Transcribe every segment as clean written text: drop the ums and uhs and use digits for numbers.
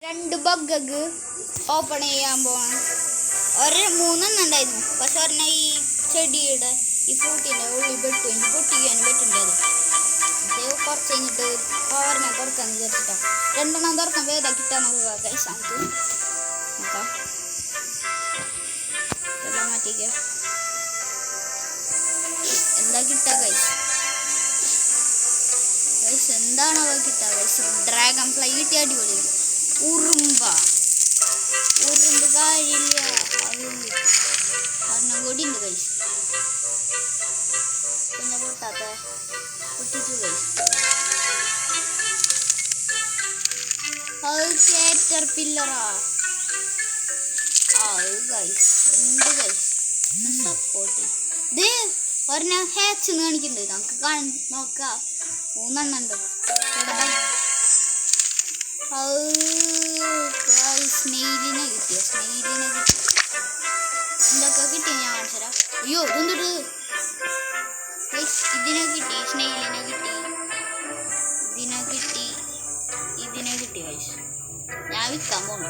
രണ്ട് ബഗ്ഗഗ് ഓപ്പൺ ചെയ്യാൻ പോവാണ്. മൂന്നെണ്ണം ഉണ്ടായിരുന്നു, പക്ഷെ ഒരെണ്ണം ഈ ചെടിയുടെ ഈ ഫ്രൂട്ടിൻ്റെ ഉള്ളിൽ പെട്ടു. എനിക്ക് പൊട്ടിക്കാൻ പറ്റില്ല. അത് കുറച്ച് കഴിഞ്ഞിട്ട് ഒരെണ്ണം തുറക്കാൻ വിചാരിച്ചിട്ടാണ്. രണ്ടെണ്ണം തുറക്കാൻ ഏതാ കിട്ടാൻ നോക്കുക. ഗൈസ് നമുക്ക് നോക്കാം. എല്ലാം മാറ്റിക്കുക. എന്താ കിട്ടുക ഗൈസ്? ഗൈസ് എന്താണോ കിട്ടുക ഗൈസ്? ഡ്രാഗൺ ഫ്ലൈ കിട്ടിയ അടിപൊളി. ഉറുമ്പ് കാര്യമില്ല. അത് ഒരെണ്ണം കൂടി ഉണ്ട് ഗൈസ്. പിന്നെ പൊട്ടാത്ത പൊട്ടിച്ചു ഗൈസ്. അത് കാറ്റർ പില്ലറാ. അത് ഗൈസ് എന്ത് ഗൈസ് സപ്പോർട്ട്. ഇത് ഒരെണ്ണം ഹാച്ച് കാണിക്കുന്നുണ്ട്. നമുക്ക് നോക്കാം. മൂന്നെണ്ണം ഉണ്ട്. സ്നെയിലിനെ കിട്ടിയ എന്തൊക്കെ കിട്ടി ഞാൻ കാണിച്ചരാ. അയ്യോ ഇതെന്തൊരു ഇതിനെ കിട്ടി. സ്നെയിലിനെ കിട്ടി, ഇതിനെ കിട്ടി ഗൈസ്. ഞാൻ വിൽക്കാൻ പോണു.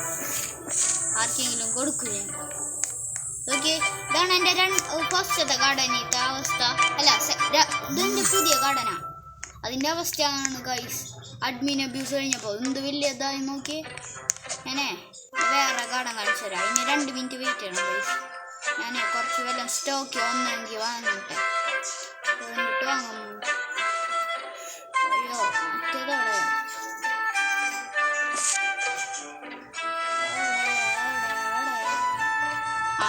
ആർക്കെങ്കിലും കൊടുക്കും ഞാൻ. ഓക്കെ, ഇതാണ് എൻ്റെ ഫസ്റ്റത്തെ ഗാർഡനത്തെ അവസ്ഥ. അല്ല, ഇതെൻ്റെ പുതിയ ഗാർഡനാ. അതിൻ്റെ അവസ്ഥയാണ് ഗൈസ്. അഡ്മിൻ അബ്യൂസ് കഴിഞ്ഞപ്പോൾ എന്ത് വലിയതായി നോക്കി. ഞാനേ വേറെ ഗാർഡൻ കാണിച്ചു തരാം. ഇനി 2 മിനിറ്റ് വെയിറ്റ് ചെയ്യണം ഗൈസ്. ഞാൻ കുറച്ച് വല്ലതും സ്റ്റോക്ക് ഒന്നെങ്കിൽ വാങ്ങിട്ടെ എന്നിട്ട് വാങ്ങും. അയ്യോ മറ്റേതോടെ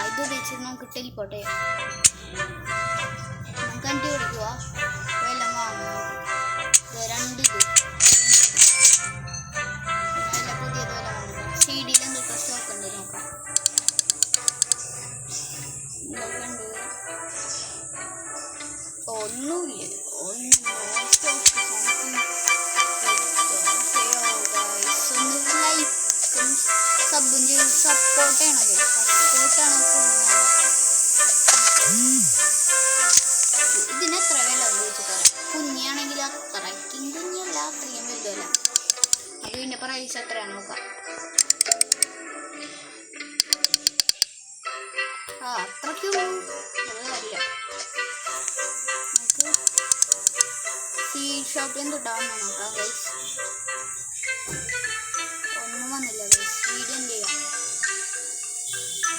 ഇത് വെച്ചിട്ട് നമുക്ക് ടെലിപ്പോട്ടെ. നമുക്ക് കണ്ടി കൊടുക്കുക. വെള്ളം വാങ്ങുക. രണ്ട് നല്ല പുതിയത് വില വാങ്ങുക. CD-യിൽ എന്തൊക്കെ സ്റ്റോക്ക് ഉണ്ട് നോക്കാം. എന്തൊക്കെ ഉണ്ട്? ഒന്നുമില്ല. സബും ചെയ്ത് സപ്പോർട്ട് ചെയ്യണത്. ഇതിന് എത്ര വില ചോദിച്ചു തരാം. കുഞ്ഞാണെങ്കിൽ അത്രയ്ക്കും കുഞ്ഞല്ല, അത്രയും വലുതല്ല. അത് ഇതിൻ്റെ പ്രൈസ് എത്രയാണ് നോക്കാം. അത്രയ്ക്കുള്ളൂ. അത് അറിയില്ല. നമുക്ക് സീഡ് ഷോപ്പിൽ തൊട്ടാവുന്ന നോക്കാം ഗൈസ്.